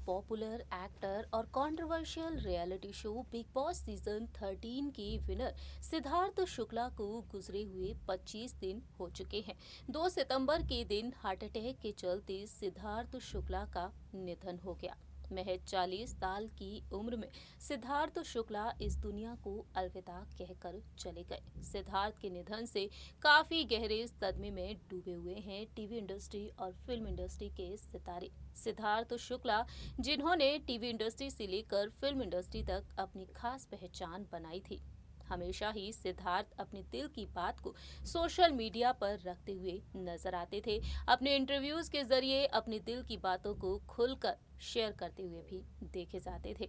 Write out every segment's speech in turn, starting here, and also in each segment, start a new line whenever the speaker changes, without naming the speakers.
Popular actor और controversial reality show big boss season 13 के winner Siddharth Shukla को गुजरे हुए 25 दिन हो चुके हैं। 2 सितंबर के दिन हार्ट अटैक के चलते सिद्धार्थ शुक्ला का निधन हो गया। महज 40 साल की उम्र में सिद्धार्थ शुक्ला इस दुनिया को अलविदा कहकर चले गए। सिद्धार्थ के निधन से काफी गहरे सदमे में डूबे हुए हैं टीवी इंडस्ट्री और फिल्म इंडस्ट्री के सितारे। सिद्धार्थ शुक्ला, जिन्होंने टीवी इंडस्ट्री से लेकर फिल्म इंडस्ट्री तक अपनी खास पहचान बनाई थी, हमेशा ही सिद्धार्थ अपने दिल की बात को सोशल मीडिया पर रखते हुए नजर आते थे। अपने इंटरव्यूज के जरिए अपने दिल की बातों को खुलकर शेयर करते हुए भी देखे जाते थे।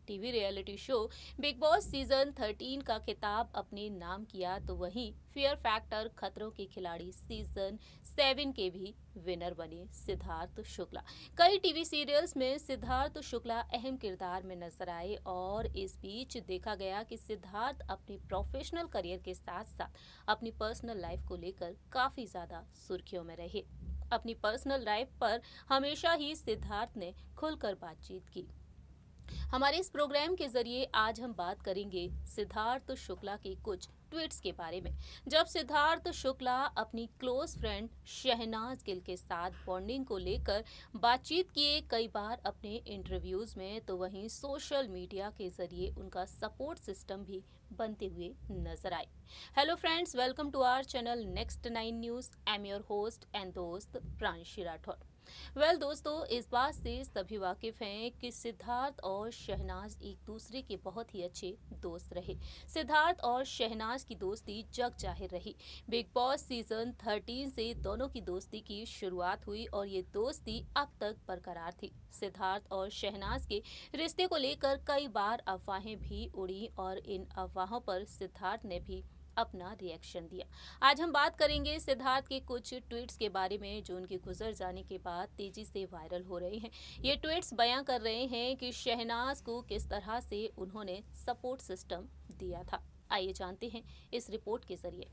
TV reality show big boss season 13 का खिताब अपने नाम किया तो वहीं फियर फैक्टर खतरों के खिलाड़ी सीजन 7 के भी विनर बने सिद्धार्थ शुक्ला। कई टीवी सीरियल्स में सिद्धार्थ शुक्ला अहम किरदार में नजर आए और इस बीच देखा गया कि सिद्धार्थ अपने प्रोफेशनल करियर के साथ साथ अपनी पर्सनल लाइफ को लेकर काफी ज्यादा सुर्खियों में रहे। अपनी पर्सनल लाइफ पर हमेशा ही सिद्धार्थ ने खुलकर बातचीत की। हमारे इस प्रोग्राम के जरिए आज हम बात करेंगे सिद्धार्थ शुक्ला के कुछ ट्वीट्स के बारे में। जब सिद्धार्थ शुक्ला अपनी क्लोज फ्रेंड शहनाज गिल के साथ बॉन्डिंग को लेकर बातचीत किए कई बार अपने इंटरव्यूज में, तो वहीं सोशल मीडिया के जरिए उनका सपोर्ट सिस्टम भी बनते हुए नजर आए। Hello friends, welcome to our channel next 9 news. I am your host and दोस्त प्रांशी राठौर। दोस्तों, इस बात से सभी वाकिफ हैं कि सिद्धार्थ और शहनाज एक दूसरे के बहुत ही अच्छे दोस्त रहे। सिद्धार्थ और शहनाज की दोस्ती जग जाहिर रही। बिग बॉस सीजन 13 से दोनों की दोस्ती की शुरुआत हुई और ये दोस्ती अब तक बरकरार थी। सिद्धार्थ और शहनाज के रिश्ते को लेकर कई बार अफवाहें भी उड़ी और इन अफवाहों पर सिद्धार्थ ने भी अपना रिएक्शन दिया। आज हम बात करेंगे सिद्धार्थ के कुछ ट्वीट्स के बारे में जो उनके गुजर जाने के बाद तेजी से वायरल हो रहे हैं। ये ट्वीट्स बयां कर रहे हैं कि शहनाज को किस तरह से उन्होंने सपोर्ट सिस्टम दिया था। आइए जानते हैं इस रिपोर्ट के जरिए।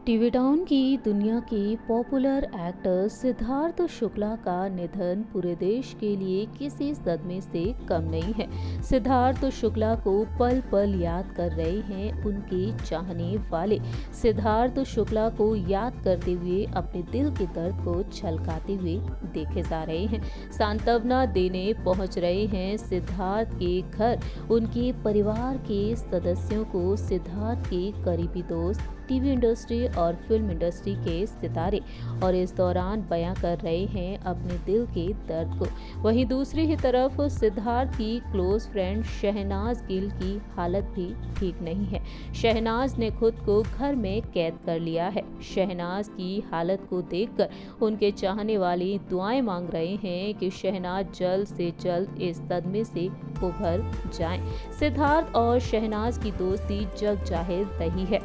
टीवी टाउन की दुनिया के पॉपुलर एक्टर सिद्धार्थ शुक्ला का निधन पूरे देश के लिए किसी सदमे से कम नहीं है। सिद्धार्थ शुक्ला को पल पल याद कर रहे हैं उनके चाहने वाले। सिद्धार्थ शुक्ला को याद करते हुए अपने दिल के दर्द को छलकाते हुए देखे जा रहे हैं। सांत्वना देने पहुंच रहे हैं सिद्धार्थ के घर उनके परिवार के सदस्यों को। सिद्धार्थ के करीबी दोस्त, टीवी इंडस्ट्री और फिल्म इंडस्ट्री के सितारे और इस दौरान बयां कर रहे हैं अपने दिल के दर्द को। वहीं दूसरी ही तरफ सिद्धार्थ की क्लोज फ्रेंड शहनाज गिल की हालत भी ठीक नहीं है। शहनाज ने खुद को घर में कैद कर लिया है। शहनाज की हालत को देखकर उनके चाहने वाले दुआएं मांग रहे हैं कि शहनाज जल्द से जल्द इस सदमे से उभर जाएं। सिद्धार्थ और शहनाज की दोस्ती जग जाहिर रही है।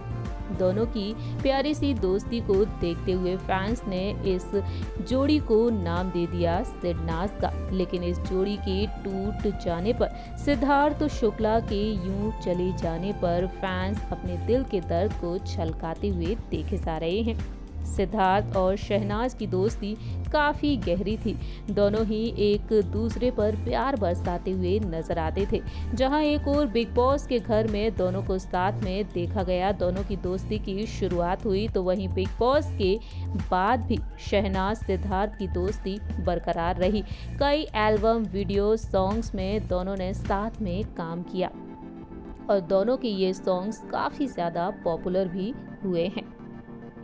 दोनों की प्यारी सी दोस्ती को देखते हुए फैंस ने इस जोड़ी को नाम दे दिया सिडनाज का। लेकिन इस जोड़ी के टूट जाने पर, सिद्धार्थ शुक्ला के यूं चले जाने पर फैंस अपने दिल के दर्द को छलकाते हुए देखे जा रहे हैं। सिद्धार्थ और शहनाज की दोस्ती काफी गहरी थी। दोनों ही एक दूसरे पर प्यार बरसाते हुए नजर आते थे। जहां एक और बिग बॉस के घर में दोनों को साथ में देखा गया, दोनों की दोस्ती की शुरुआत हुई, तो वहीं बिग बॉस के बाद भी शहनाज सिद्धार्थ की दोस्ती बरकरार रही। कई एल्बम, वीडियो, सॉन्ग्स में दोनों ने साथ में काम किया और दोनों के ये सॉन्ग्स काफी ज्यादा पॉपुलर भी हुए हैं।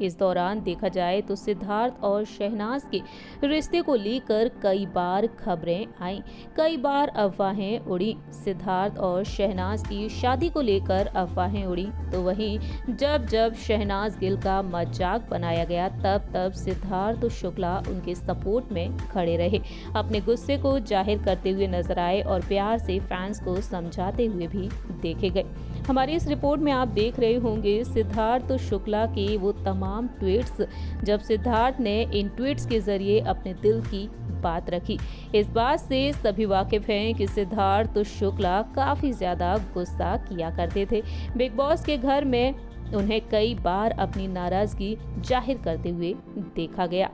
इस दौरान देखा जाए तो सिद्धार्थ और शहनाज के रिश्ते को लेकर कई बार खबरें आईं, कई बार अफवाहें उड़ी। सिद्धार्थ और शहनाज की शादी को लेकर अफवाहें उड़ी, तो वहीं जब जब शहनाज गिल का मजाक बनाया गया तब तब सिद्धार्थ शुक्ला उनके सपोर्ट में खड़े रहे। अपने गुस्से को जाहिर करते हुए नजर आए और प्यार से फैंस को समझाते हुए भी देखे गए। हमारी इस रिपोर्ट में आप देख रहे होंगे सिद्धार्थ शुक्ला के वो तमाम ट्वीट्स, जब सिद्धार्थ ने इन ट्वीट्स के जरिए अपने दिल की बात रखी। इस बात से सभी वाकिफ हैं कि सिद्धार्थ शुक्ला काफी ज्यादा गुस्सा किया करते थे। बिग बॉस के घर में उन्हें कई बार अपनी नाराजगी जाहिर करते हुए देखा गया।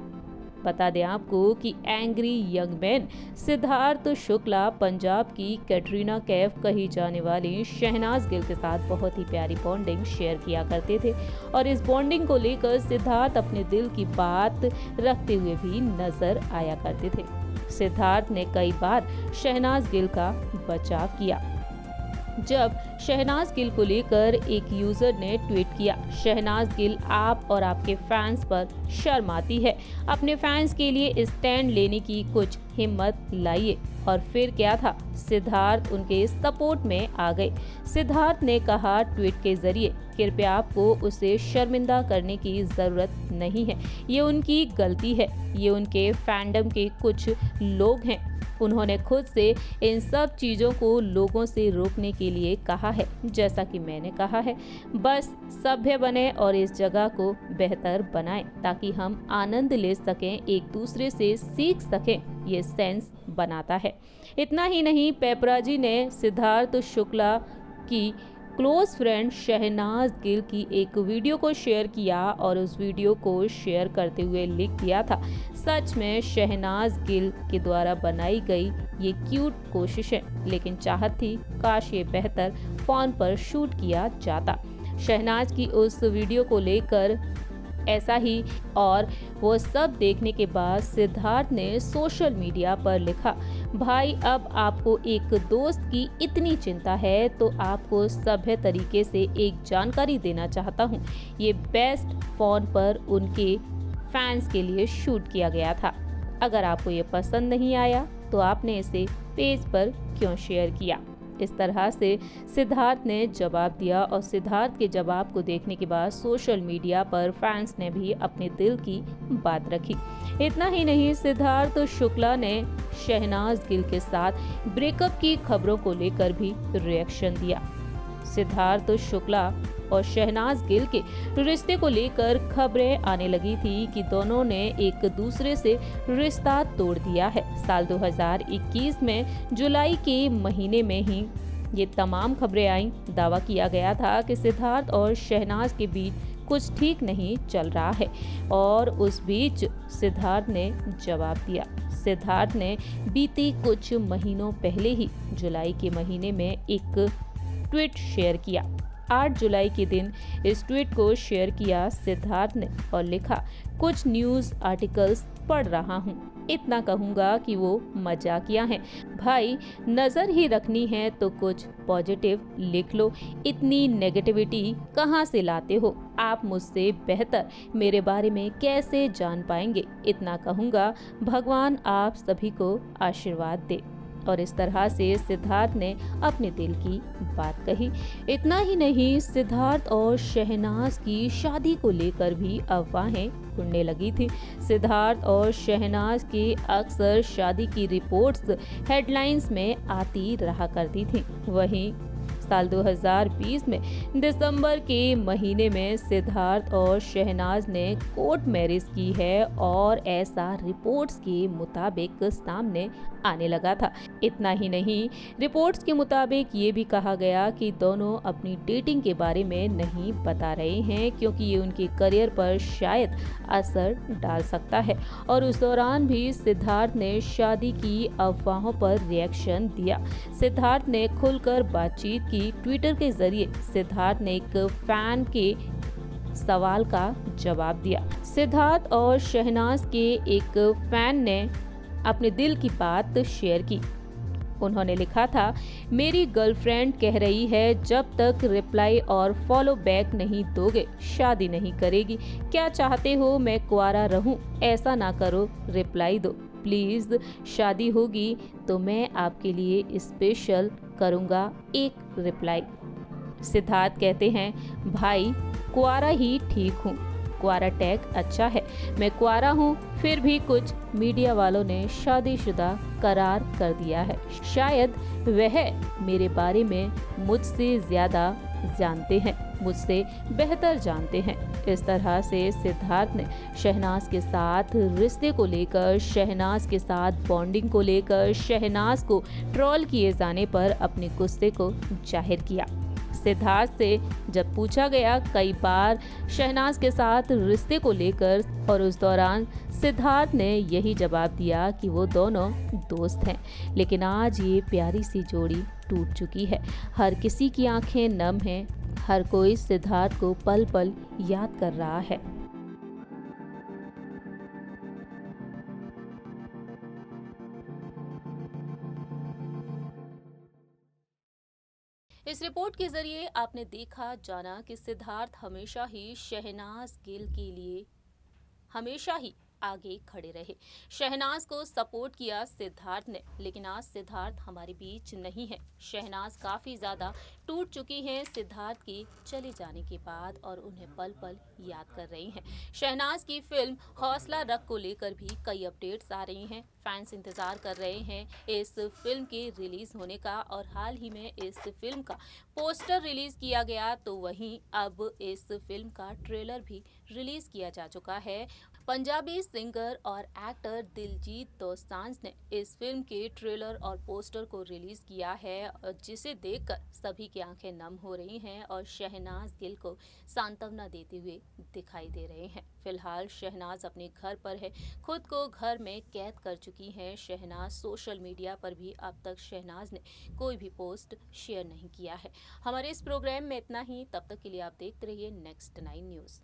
बता दें आपको कि angry young man Siddharth Shukla Punjab की कैटरीना कैफ कही जाने वाली शहनाज गिल के साथ बहुत ही प्यारी बॉन्डिंग शेयर किया करते थे और इस बॉन्डिंग को लेकर सिद्धार्थ अपने दिल की बात रखते हुए भी नजर आया करते थे। सिद्धार्थ ने कई बार शहनाज गिल का बचाव किया। जब शहनाज गिल को लेकर एक यूजर ने ट्वीट किया, शहनाज गिल आप और आपके फैंस पर शर्म आती है, अपने फैंस के लिए स्टैंड लेने की कुछ हिम्मत लाइए। और फिर क्या था, सिद्धार्थ उनके सपोर्ट में आ गए। सिद्धार्थ ने कहा ट्वीट के जरिए, कृपया आपको उसे शर्मिंदा करने की जरूरत नहीं है, ये उनकी गलती है, ये उनके फैंडम के कुछ लोग हैं, उन्होंने खुद से इन सब चीज़ों को लोगों से रोकने के लिए कहा है। जैसा कि मैंने कहा है, बस सभ्य बने और इस जगह को बेहतर बनाएं ताकि हम आनंद ले सकें, एक दूसरे से सीख सकें, ये सेंस बनाता है। इतना ही नहीं, पेपराजी ने सिद्धार्थ शुक्ला की क्लोज फ्रेंड शहनाज गिल की एक वीडियो को शेयर किया और उस वीडियो को शेयर करते हुए लिख दिया था, सच में शहनाज गिल के द्वारा बनाई गई ये क्यूट कोशिशें, लेकिन चाहत थी काश ये बेहतर फोन पर शूट किया जाता। शहनाज की उस वीडियो को लेकर ऐसा ही और वो सब देखने के बाद सिद्धार्थ ने सोशल मीडिया पर लिखा, भाई अब आपको एक दोस्त की इतनी चिंता है तो आपको सभ्य तरीके से एक जानकारी देना चाहता हूँ। ये बेस्ट फोन पर उनके फैंस के लिए शूट किया गया था। अगर आपको ये पसंद नहीं आया तो आपने इसे पेज पर क्यों शेयर किया। इस तरह से सिद्धार्थ ने जवाब दिया और सिद्धार्थ के जवाब को देखने के बाद सोशल मीडिया पर फैंस ने भी अपने दिल की बात रखी। इतना ही नहीं, सिद्धार्थ शुक्ला ने शहनाज गिल के साथ ब्रेकअप की खबरों को लेकर भी रिएक्शन दिया। सिद्धार्थ शुक्ला और शहनाज गिल के रिश्ते को लेकर खबरें आने लगी थी कि दोनों ने एक दूसरे से रिश्ता तोड़ दिया है। साल 2021 में जुलाई के महीने में ही ये तमाम खबरें आईं। दावा किया गया था कि सिद्धार्थ और शहनाज के बीच कुछ ठीक नहीं चल रहा है और उस बीच सिद्धार्थ ने जवाब दिया। सिद्धार्थ ने बीती कुछ महीनों पहले ही जुलाई के महीने में एक ट्वीट शेयर किया। 8 जुलाई के दिन इस ट्वीट को शेयर किया सिद्धार्थ ने और लिखा, कुछ न्यूज़ आर्टिकल्स पढ़ रहा हूँ, इतना कहूँगा कि वो मजाकिया हैं। भाई नज़र ही रखनी है तो कुछ पॉजिटिव लिख लो, इतनी नेगेटिविटी कहाँ से लाते हो, आप मुझसे बेहतर मेरे बारे में कैसे जान पाएंगे। इतना कहूँगा, भगवान आप सभी को आशीर्वाद दे। और इस तरह से सिद्धार्थ ने अपने दिल की बात कही। इतना ही नहीं, सिद्धार्थ और शहनाज की शादी को लेकर भी अफवाहें उड़ने लगी थी। सिद्धार्थ और शहनाज की अक्सर शादी की रिपोर्ट्स हेडलाइंस में आती रहा करती थी। वहीं साल 2020 में दिसंबर के महीने में सिद्धार्थ और शहनाज ने कोर्ट मैरिज की है और ऐसा रिपोर्ट्स के मुताबिक सामने आने लगा था। इतना ही नहीं, रिपोर्ट्स के मुताबिक ये भी कहा गया कि दोनों अपनी डेटिंग के बारे में नहीं बता रहे हैं क्योंकि ये उनके करियर पर शायद असर डाल सकता है। और उस दौरान भी सिद्धार्थ ने शादी की अफवाहों पर रिएक्शन दिया। सिद्धार्थ ने खुलकर बातचीत की। ट्विटर के जरिए सिद्धार्थ ने एक फैन के सवाल का जवाब दिया। सिद्धार्थ और शहनाज के एक फैन ने अपने दिल की बात शेयर की। उन्होंने लिखा था, मेरी गर्लफ्रेंड कह रही है जब तक रिप्लाई और फॉलो बैक नहीं दोगे शादी नहीं करेगी। क्या चाहते हो मैं कुंवारा रहूं? ऐसा ना करो, रिप्लाई दो प्लीज़। शादी होगी तो मैं आपके लिए स्पेशल करूँगा एक रिप्लाई। सिद्धार्थ कहते हैं, भाई कुंवारा ही ठीक हूँ, कुंवारा टैग अच्छा है, मैं कुंवारा हूँ। फिर भी कुछ मीडिया वालों ने शादीशुदा करार कर दिया है। शायद वह मेरे बारे में मुझसे ज़्यादा जानते हैं, मुझसे बेहतर जानते हैं। इस तरह से सिद्धार्थ ने शहनाज के साथ रिश्ते को लेकर, शहनाज के साथ बॉन्डिंग को लेकर, शहनाज को ट्रोल किए जाने पर अपने गुस्से को जाहिर किया। सिद्धार्थ से जब पूछा गया कई बार शहनाज के साथ रिश्ते को लेकर, और उस दौरान सिद्धार्थ ने यही जवाब दिया कि वो दोनों दोस्त हैं। लेकिन आज ये प्यारी सी जोड़ी टूट चुकी है। हर किसी की आंखें नम हैं, हर कोई सिद्धार्थ को पल पल याद कर रहा है। इस रिपोर्ट के जरिए आपने देखा जाना कि सिद्धार्थ हमेशा ही शहनाज गिल के लिए हमेशा ही आगे खड़े रहे। शहनाज को सपोर्ट किया सिद्धार्थ ने, लेकिन आज सिद्धार्थ हमारे बीच नहीं है। शहनाज काफी ज्यादा टूट चुकी हैं सिद्धार्थ के चले जाने के बाद और उन्हें पल पल याद कर रही हैं। शहनाज की फिल्म हौसला रख को लेकर भी कई अपडेट्स आ रही हैं। फैंस इंतजार कर रहे हैं इस फिल्म के रिलीज होने का, और हाल ही में इस फिल्म का पोस्टर रिलीज किया गया, तो वहीं अब इस फिल्म का ट्रेलर भी रिलीज किया जा चुका है। पंजाबी सिंगर और एक्टर दिलजीत दोसांझ ने इस फिल्म के ट्रेलर और पोस्टर को रिलीज किया है, जिसे देखकर सभी की आंखें नम हो रही हैं और शहनाज गिल को सांत्वना देते हुए दिखाई दे रहे हैं। फिलहाल शहनाज अपने घर पर है, खुद को घर में कैद कर चुकी हैं शहनाज। सोशल मीडिया पर भी अब तक शहनाज ने कोई भी पोस्ट शेयर नहीं किया है। हमारे इस प्रोग्राम में इतना ही। तब तक के लिए आप देखते रहिए नेक्स्ट 9 न्यूज़।